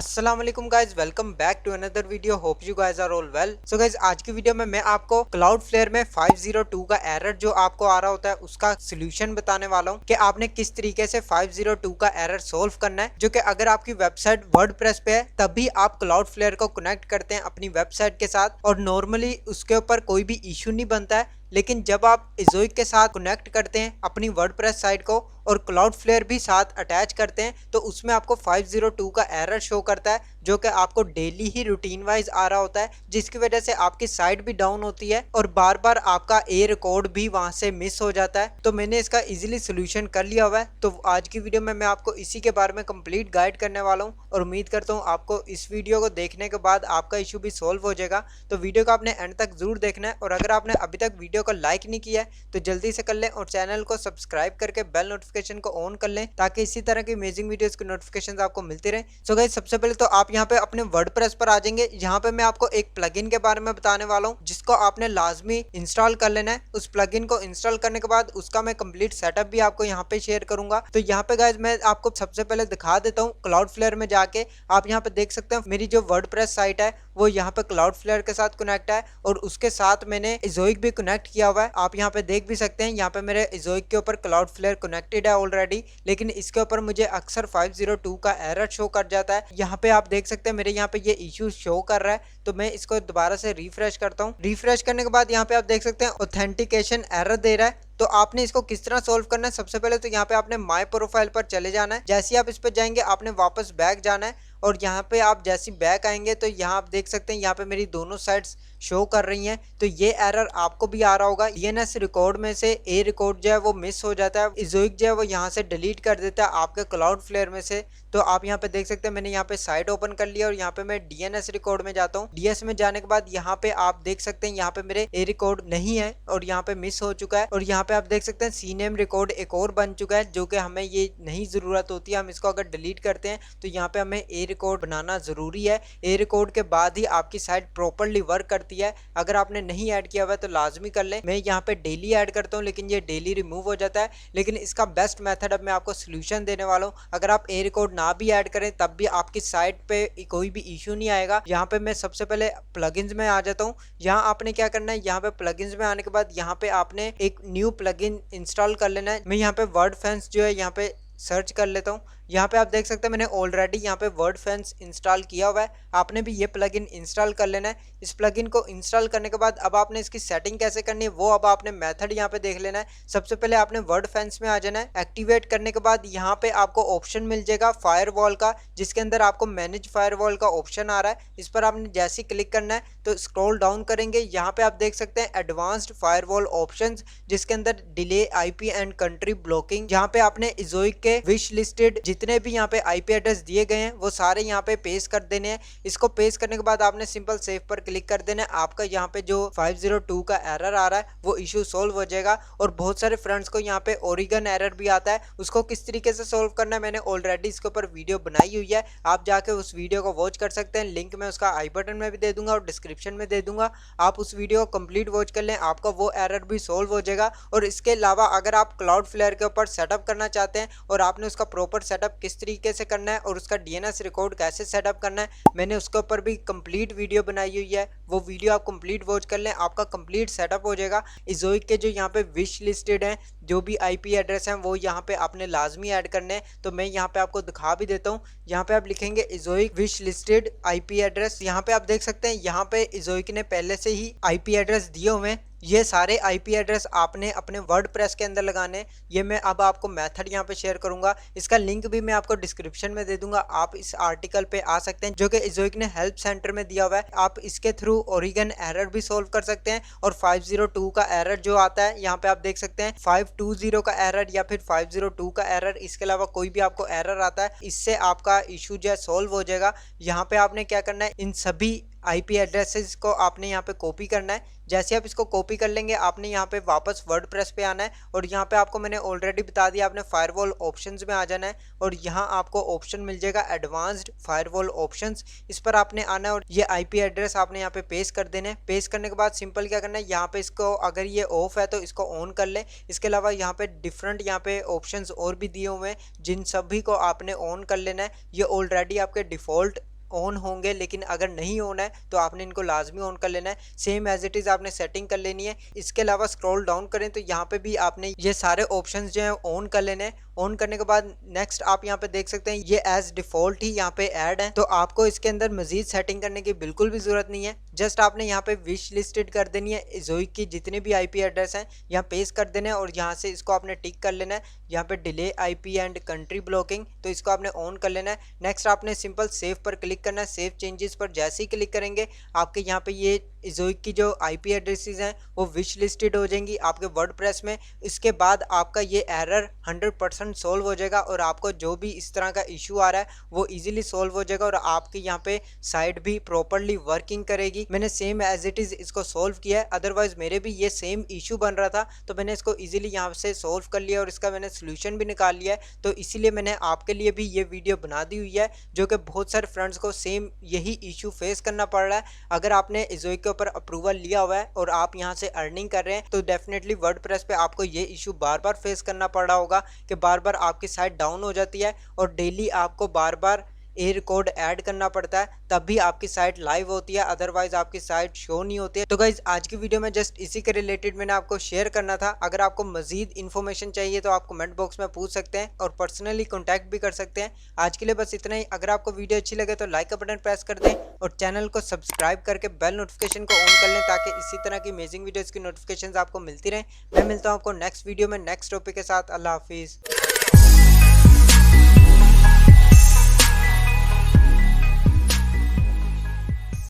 अस्सलाम वालेकुम guys, welcome back to another video. Hope you guys are all well. So guys, आज की video में मैं आपको क्लाउडफ्लेयर में 502 का एरर जो आपको आ रहा होता है उसका सोल्यूशन बताने वाला हूँ कि आपने किस तरीके से 502 का एरर सोल्व करना है। जो कि अगर आपकी वेबसाइट वर्डप्रेस पे है तभी आप क्लाउडफ्लेयर को कनेक्ट करते हैं अपनी वेबसाइट के साथ, और नॉर्मली उसके ऊपर कोई भी इशू नहीं बनता है। लेकिन जब आप इज़ोइक के साथ कनेक्ट करते हैं अपनी वर्डप्रेस साइट को और क्लाउडफ्लेयर भी साथ अटैच करते हैं तो उसमें आपको 502 का एरर शो करता है, जो कि आपको डेली ही रूटीन वाइज आ रहा होता है, जिसकी वजह से आपकी साइट भी डाउन होती है और बार बार आपका ए रिकॉर्ड भी वहां से मिस हो जाता है। तो मैंने इसका इजीली सोल्यूशन कर लिया हुआ है। तो आज की वीडियो में मैं आपको इसी के बारे में कंप्लीट गाइड करने वाला हूँ और उम्मीद करता हूँ आपको इस वीडियो को देखने के बाद आपका इशू भी सोल्व हो जाएगा। तो वीडियो को आपने एंड तक जरूर देखना है, और अगर आपने अभी तक वीडियो को लाइक नहीं किया है तो जल्दी से कर लें और चैनल को सब्सक्राइब करके बेल नोटिफिकेशन को ऑन कर लें ताकि इसी तरह की अमेजिंग वीडियोस की नोटिफिकेशन आपको मिलती रहे। सो गाइस, सबसे पहले तो आप यहाँ पे अपने वर्डप्रेस पर आ जाएंगे। यहाँ पे मैं आपको एक प्लगइन के बारे में बताने वाला हूँ जिसको आपने लाजमी इंस्टॉल कर लेना है। उस प्लगइन को इंस्टॉल करने के बाद उसका मैं कंप्लीट सेटअप भी आपको यहाँ पे शेयर करूंगा। तो यहाँ पे गाइस मैं आपको सबसे पहले दिखा देता हूँ। क्लाउडफ्लेयर में जाके आप यहाँ पे देख सकते हैं मेरी जो वर्डप्रेस साइट है वो यहाँ पे क्लाउडफ्लेयर के साथ कनेक्ट है और उसके साथ मैंने इज़ोइक भी कनेक्ट किया हुआ है। आप यहाँ पे देख भी सकते हैं, यहाँ पे मेरे इज़ोइक के ऊपर क्लाउडफ्लेयर कनेक्टेड है ऑलरेडी, लेकिन इसके ऊपर मुझे अक्सर 502 का एरर शो कर जाता है। यहाँ पे आप देख सकते हैं मेरे यहाँ पे ये इशू शो कर रहा है। तो मैं इसको दोबारा से रिफ्रेश करता हूँ। रिफ्रेश करने के बाद यहाँ पे आप देख सकते हैं ऑथेंटिकेशन एरर दे रहा है। तो आपने इसको किस तरह सोल्व करना है, सबसे पहले तो यहाँ पे आपने माय प्रोफाइल पर चले जाना है। जैसे ही आप इस पर जाएंगे आपने वापस बैक जाना है और यहाँ पे आप जैसे बैक आएंगे तो यहाँ आप देख सकते हैं यहाँ पे मेरी दोनों साइड्स शो कर रही हैं। तो ये एरर आपको भी आ रहा होगा। डीएनएस रिकॉर्ड में से ए रिकॉर्ड जो है वो मिस हो जाता है, इज़ोइक जो है वो यहाँ से डिलीट कर देता है आपके क्लाउडफ्लेयर में से। तो आप यहाँ पे देख सकते हैं मैंने यहाँ पे साइट ओपन कर लिया और यहाँ पे मैं डीएनएस रिकॉर्ड में जाता हूँ। डीएस में जाने के बाद यहाँ पे आप देख सकते हैं यहाँ पे मेरे ए रिकॉर्ड नहीं है और यहाँ पे मिस हो चुका है। और यहाँ पे आप देख सकते हैं सी नेम रिकॉर्ड एक और बन चुका है, जो कि हमें ये नहीं जरूरत होती है। हम इसको अगर डिलीट करते हैं तो यहाँ पे हमें ए रिकॉर्ड बनाना जरूरी है। ए रिकॉर्ड के बाद ही आपकी साइट प्रॉपरली वर्क करती है। अगर आपने नहीं ऐड किया हुआ है तो लाजमी कर लें। मैं यहाँ पे डेली ऐड करता हूँ लेकिन ये डेली रिमूव हो जाता है। लेकिन इसका बेस्ट मेथड अब मैं आपको सोल्यूशन देने वाला हूँ। अगर आप ए रिकॉर्ड ना भी ऐड करें तब भी आपकी साइट पे कोई भी इशू नहीं आएगा। यहाँ पे मैं सबसे पहले प्लगइन्स में आ जाता हूँ। यहाँ आपने क्या करना है, यहाँ पे प्लगइन्स में आने के बाद यहाँ पे आपने एक न्यू प्लगइन इंस्टॉल कर लेना है। मैं यहाँ पे वर्डफेंस जो है यहाँ पे सर्च कर लेता हूँ। यहाँ पे आप देख सकते हैं मैंने ऑलरेडी यहाँ पे वर्डफेंस इंस्टॉल किया हुआ है। आपने भी ये प्लगइन इंस्टॉल कर लेना है। इस प्लगइन को इंस्टॉल करने के बाद अब आपने इसकी सेटिंग कैसे करनी है वो अब आपने मेथड यहाँ पे देख लेना है। सबसे पहले आपने वर्डफेंस में आ जाना है। एक्टिवेट करने के बाद यहाँ पे आपको ऑप्शन मिल जाएगा फायरवॉल का, जिसके अंदर आपको मैनेज फायरवॉल का ऑप्शन आ रहा है। इस पर आपने जैसे ही क्लिक करना है तो स्क्रॉल डाउन करेंगे, यहाँ पे आप देख सकते हैं एडवांस्ड फायरवॉल ऑप्शंस, जिसके अंदर delay IP and country blocking. यहाँ पे आपने इज़ोइक के विश लिस्टेड जितने भी यहाँ पे आईपी एड्रेस दिए गए हैं वो सारे यहाँ पे पेस्ट कर देने हैं। इसको पेस्ट करने के बाद आपने सिंपल सेव पर क्लिक कर देना है। आपका यहाँ पे जो 502 का एरर आ रहा है वो इशू सोल्व हो जाएगा। और बहुत सारे फ्रेंड्स को यहाँ पे ओरिगन एरर भी आता है, उसको किस तरीके से सोल्व करना है मैंने ऑलरेडी इसके ऊपर वीडियो बनाई हुई है। आप जाके उस वीडियो को वॉच कर सकते हैं। लिंक मैं उसका आई बटन में भी दे दूंगा और डिस्क्रिप्शन में दे दूंगा। आप उस वीडियो को कंप्लीट वॉच कर लें, आपका वो एरर भी सोल्व हो जाएगा। और इसके अलावा अगर आप क्लाउडफ्लेयर के ऊपर सेटअप करना चाहते हैं और आपने उसका प्रॉपर सेटअप किस तरीके से करना है और उसका डीएनएस रिकॉर्ड कैसे सेटअप करना है मैंने उसके ऊपर भी कंप्लीट वीडियो बनाई हुई है। वो वीडियो आप कंप्लीट वॉच कर लें, आपका कंप्लीट सेटअप हो जाएगा। इज़ोइक के जो यहाँ पे विश लिस्टेड हैं, जो भी आईपी एड्रेस हैं वो यहाँ पे आपने लाजमी ऐड करने हैं। तो मैं यहाँ पे आपको दिखा भी देता हूँ। यहाँ पे आप लिखेंगे इज़ोइक विश लिस्टेड आईपी एड्रेस। यहाँ पे आप देख सकते हैं यहाँ पे इज़ोइक ने पहले से ही आईपी एड्रेस दिए हुए हैं। ये सारे आईपी एड्रेस आपने अपने वर्डप्रेस के अंदर लगाने। ये मैं अब आपको मेथड यहाँ पे शेयर करूंगा, इसका लिंक भी मैं आपको डिस्क्रिप्शन में दे दूंगा। आप इस आर्टिकल पे आ सकते हैं जो कि इज़ोइक ने हेल्प सेंटर में दिया हुआ है। आप इसके थ्रू ओरिगन एरर भी सोल्व कर सकते हैं। और 502 का एरर जो आता है यहाँ पे आप देख सकते हैं 520 का एरर या फिर 502 का एरर, इसके अलावा कोई भी आपको एरर आता है इससे आपका इशू जो है सोल्व हो जाएगा। यहाँ पे आपने क्या करना है, इन सभी आईपी एड्रेसेस को आपने यहाँ पे कॉपी करना है। जैसे आप इसको कॉपी कर लेंगे आपने यहाँ पे वापस वर्डप्रेस पे आना है और यहाँ पे आपको मैंने ऑलरेडी बता दिया आपने फायरवॉल ऑप्शंस में आ जाना है और यहाँ आपको ऑप्शन मिल जाएगा एडवांस्ड फायरवॉल ऑप्शंस। इस पर आपने आना है और ये आईपी एड्रेस आपने यहाँ पे पेस्ट कर देना है। पेस्ट करने के बाद सिंपल क्या करना है, यहाँ पे इसको अगर ये ऑफ है तो इसको ऑन कर लें। इसके अलावा यहाँ पे डिफरेंट यहाँ पे ऑप्शंस और भी दिए हुए हैं जिन सभी को आपने ऑन कर लेना है। ये ऑलरेडी आपके डिफॉल्ट ऑन होंगे, लेकिन अगर नहीं ऑन है तो आपने इनको लाजमी ऑन कर लेना है। सेम एज इट इज आपने सेटिंग कर लेनी है। इसके अलावा स्क्रॉल डाउन करें तो यहाँ पे भी आपने ये सारे ऑप्शन जो है ऑन कर लेने हैं। ऑन करने के बाद नेक्स्ट आप यहाँ पे देख सकते हैं ये एज डिफॉल्ट ही यहाँ पे ऐड है, तो आपको इसके अंदर मजीद सेटिंग करने की बिल्कुल भी जरूरत नहीं है। जस्ट आपने यहाँ पे विश लिस्टेड कर देनी है, ज़ोइक की जितने भी आईपी एड्रेस हैं यहाँ पेस्ट कर देना है और यहाँ से इसको आपने टिक कर लेना है। यहाँ पे delay IP and country blocking, तो इसको आपने ऑन कर लेना है। नेक्स्ट आपने सिंपल सेव पर क्लिक करना है। सेव चेंजेस पर जैसे ही क्लिक करेंगे आपके यहाँ पे ये ज़ोइक की जो आईपी एड्रेसेस हैं वो विश लिस्टेड हो जाएंगी आपके वर्डप्रेस में। इसके बाद आपका ये एरर 100% सॉल्व हो जाएगा और आपको जो भी इस तरह का इशू आ रहा है वो इजीली सॉल्व हो जाएगा और आपके यहाँ पे साइट भी प्रॉपरली वर्किंग करेगी। मैंने सेम एज इट इज इसको सॉल्व किया है, अदरवाइज मेरे भी ये सेम इशू बन रहा था तो मैंने इसको इजीली यहाँ से सॉल्व कर लिया और इसका मैंने सोल्यूशन भी निकाल लिया है। तो इसीलिए मैंने आपके लिए भी ये वीडियो बना दी हुई है, जो कि बहुत सारे फ्रेंड्स को सेम यही इशू फेस करना पड़ रहा है। अगर आपने ज़ोइक के ऊपर अप्रूवल लिया हुआ है और आप यहाँ से अर्निंग कर रहे हैं तो डेफिनेटली वर्डप्रेस पे आपको ये इशू बार बार फेस करना पड़ रहा होगा कि बार बार आपकी साइट डाउन हो जाती है और डेली आपको बार बार एयर कोड ऐड करना पड़ता है, तब भी आपकी साइट लाइव होती है, अदरवाइज आपकी साइट शो नहीं होती है। तो गाइज आज की वीडियो में जस्ट इसी के रिलेटेड मैंने आपको शेयर करना था। अगर आपको मजीद इन्फॉर्मेशन चाहिए तो आप कमेंट बॉक्स में पूछ सकते हैं और पर्सनली कॉन्टैक्ट भी कर सकते हैं। आज के लिए बस इतना ही। अगर आपको वीडियो अच्छी लगे तो लाइक का बटन प्रेस कर दें और चैनल को सब्सक्राइब करके बेल नोटिफिकेशन को ऑन कर लें ताकि इसी तरह की अमेजिंग वीडियोज़ की नोटिफिकेशन आपको मिलती रहे। मैं मिलता हूँ आपको नेक्स्ट वीडियो में नेक्स्ट टॉपिक के साथ। अल्लाह हाफिज़।